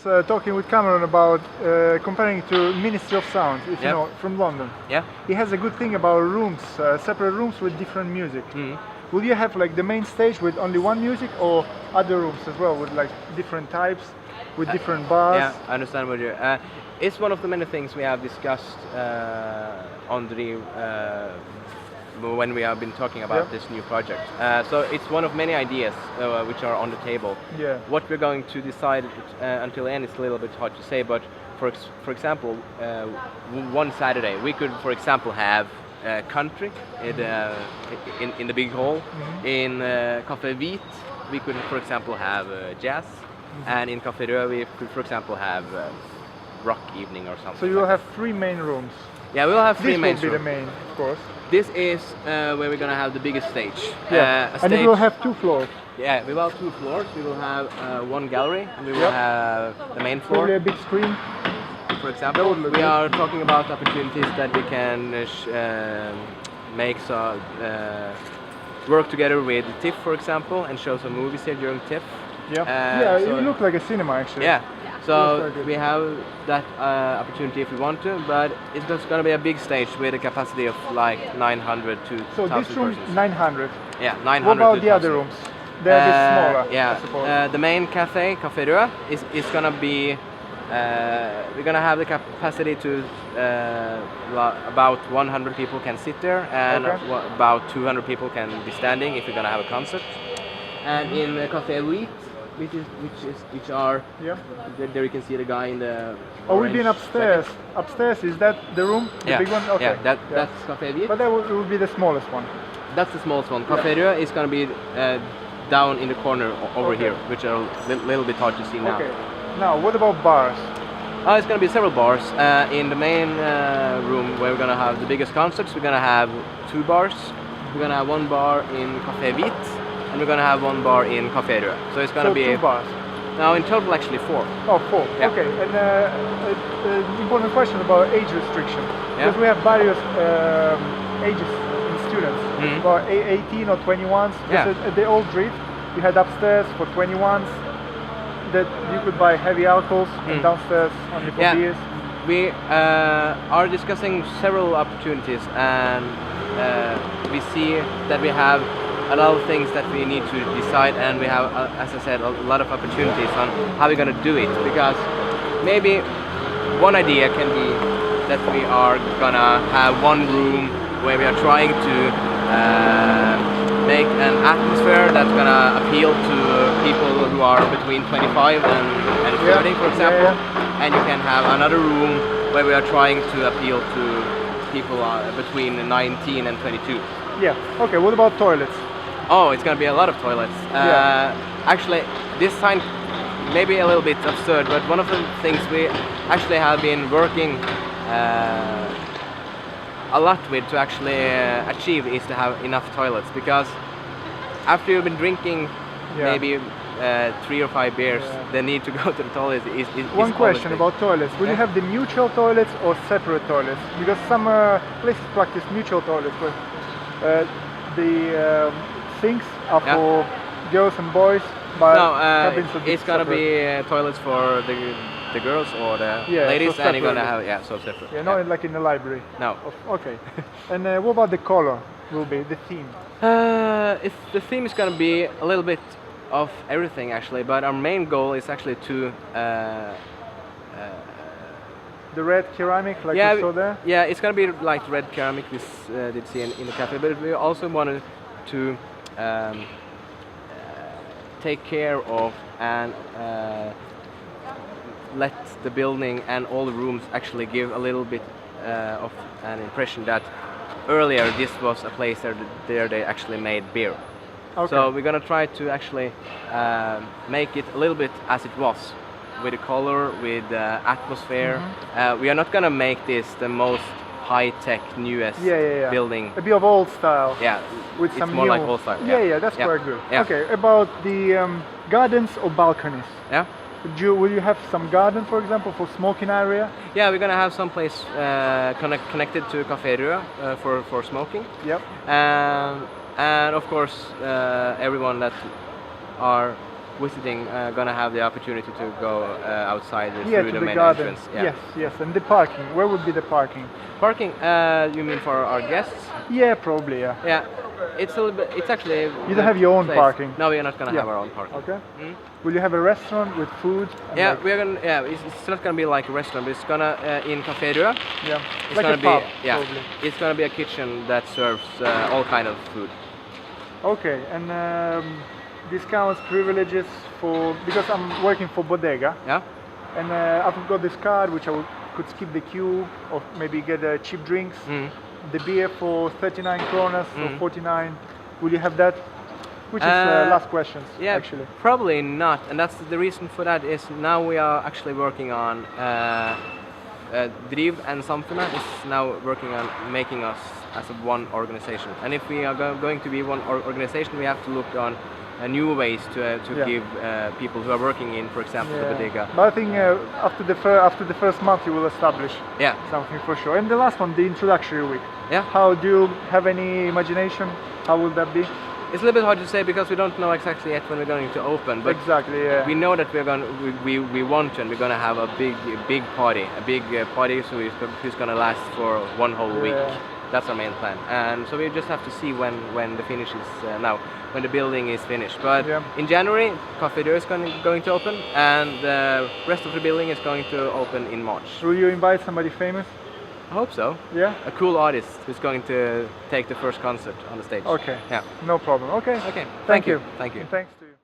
talking with Cameron about comparing to Ministry of Sound, if you know, from London. Yeah. He has a good thing about rooms, separate rooms with different music. Will you have like the main stage with only one music, or other rooms as well with like different types, with different bars? Yeah, I understand what you're. It's one of the many things we have discussed on Driv when we have been talking about this new project. So it's one of many ideas which are on the table. Yeah. What we're going to decide until the end is a little bit hard to say, but for example, one Saturday we could, for example, have country in the big hall. In Café Vit we could, for example, have jazz, and in Café Rød we could, for example, have rock evening or something. So you will have 3 main rooms. Yeah, we'll have 3 main rooms. This will be the main, of course. This is where we're gonna have the biggest stage. Yeah, and it will have 2 floors. Yeah, we will have 2 floors. We will have 1 gallery, and we will have the main floor. Probably a big screen. For example, we are talking about opportunities that we can make work together with TIFF, for example, and show some movies here during TIFF. Yeah, so it looks like a cinema actually. Yeah, so we have that opportunity if we want to, but it's just going to be a big stage with a capacity of like 900 to 1,000 So this room is persons. 900. Yeah, 900. What about the other rooms? They're a bit smaller, I suppose. The main cafe, Café Rød, is going to be, we're going to have the capacity to about 100 people can sit there, and about 200 people can be standing if we're going to have a concert. And in Café Wheat, which are there you can see the guy in the. Oh, we've been upstairs. jacket. Upstairs, is that the room? The big one? Okay. Yeah, that's Café Wheat. But that will be the smallest one. That's the smallest one. Café Rød is going to be down in the corner over here, which are a little bit hard to see now. Okay. Now, what about bars? It's going to be several bars. In the main room where we're going to have the biggest concerts, we're going to have 2 bars. We're going to have 1 bar in Café Vit, and we're going to have 1 bar in Café Rød. So it's going to be 2 bars. Now in total actually 4. Oh, 4. Yeah. Okay. And an important question about age restriction, because we have various ages in students, about 18 or 21s. At the old Driv, you had upstairs for 21s that you could buy heavy alcohols, and downstairs only for beers. We are discussing several opportunities, and we see that we have a lot of things that we need to decide, and we have, as I said, a lot of opportunities on how we're going to do it, because maybe one idea can be that we are going to have 1 room where we are trying to make an atmosphere that's going to appeal to people who are between 25 and 30, for example. And you can have another room where we are trying to appeal to people between 19 and 22. Yeah, okay, what about toilets? Oh, it's going to be a lot of toilets. Actually, this time maybe a little bit absurd, but one of the things we actually have been working a lot with to actually achieve is to have enough toilets, because after you've been drinking maybe 3 or 5 beers, the need to go to the toilet is one question about toilets. Will you have the mutual toilets or separate toilets? Because some places practice mutual toilets, but the sinks are for girls and boys, but cabins are it's gonna be toilets for the girls or the ladies, and you're gonna have so separate. Yeah, not like in the library. No. Okay. And what about the color? Will be the theme? The theme is gonna be a little bit of everything actually, but our main goal is actually to the red ceramic, like we saw there. Yeah, it's gonna be like red ceramic we did see in the cafe, but we also wanted to take care of and let the building and all the rooms actually give a little bit of an impression that earlier this was a place there they actually made beer. Okay. So we're gonna try to actually make it a little bit as it was, with the color, with the atmosphere. We are not gonna make this the most high-tech, newest building. A bit of old style. Yeah, with it's some more new... like old style. Yeah, that's quite good. Yeah. Okay, about the gardens or balconies. Yeah. Will you have some garden, for example, for smoking area? Yeah, we're gonna have some place connected to Café Rød for smoking. Yep. And of course, everyone that are visiting gonna have the opportunity to go outside through to the main garden. entrance. Yeah. Yes, and the parking. Where would be the parking? Parking? You mean for our guests? Yeah, probably. Yeah. Yeah. It's a little bit. It's actually. You don't have your own place. parking. No, we are not gonna have our own parking. Okay. Will you have a restaurant with food? Yeah, like we're gonna. Yeah, it's not gonna be like a restaurant. But it's gonna in Café. Yeah. It's like gonna a be. pub, Yeah. probably. It's gonna be a kitchen that serves all kind of food. Okay, and discounts, privileges for because I'm working for Bodega. Yeah. And I've got this card which could skip the queue or maybe get cheap drinks. The beer for 39 kronas or 49. Will you have that? Which is last questions, yeah, actually. Probably not, and that's the reason for that is now we are actually working on Driv and Samfunnet is now working on making us as one organization. And if we are going to be one organization, we have to look on new ways to give people who are working in, for example, the bodega. But I think after the first month you will establish something for sure. And the last one, the introductory week. Yeah. How do you have any imagination? How will that be? It's a little bit hard to say because we don't know exactly yet when we're going to open. But exactly. Yeah. We know that we want to, and we're going to have a big party, so who's going to last for one whole week. That's our main plan, and so we just have to see when the finish is now, when the building is finished. But in January, Café is going to open, and the rest of the building is going to open in March. Will you invite somebody famous? I hope so. Yeah. A cool artist who's going to take the first concert on the stage. Okay. Yeah. No problem. Okay. Okay. Thank you. Thank you. And thanks to you.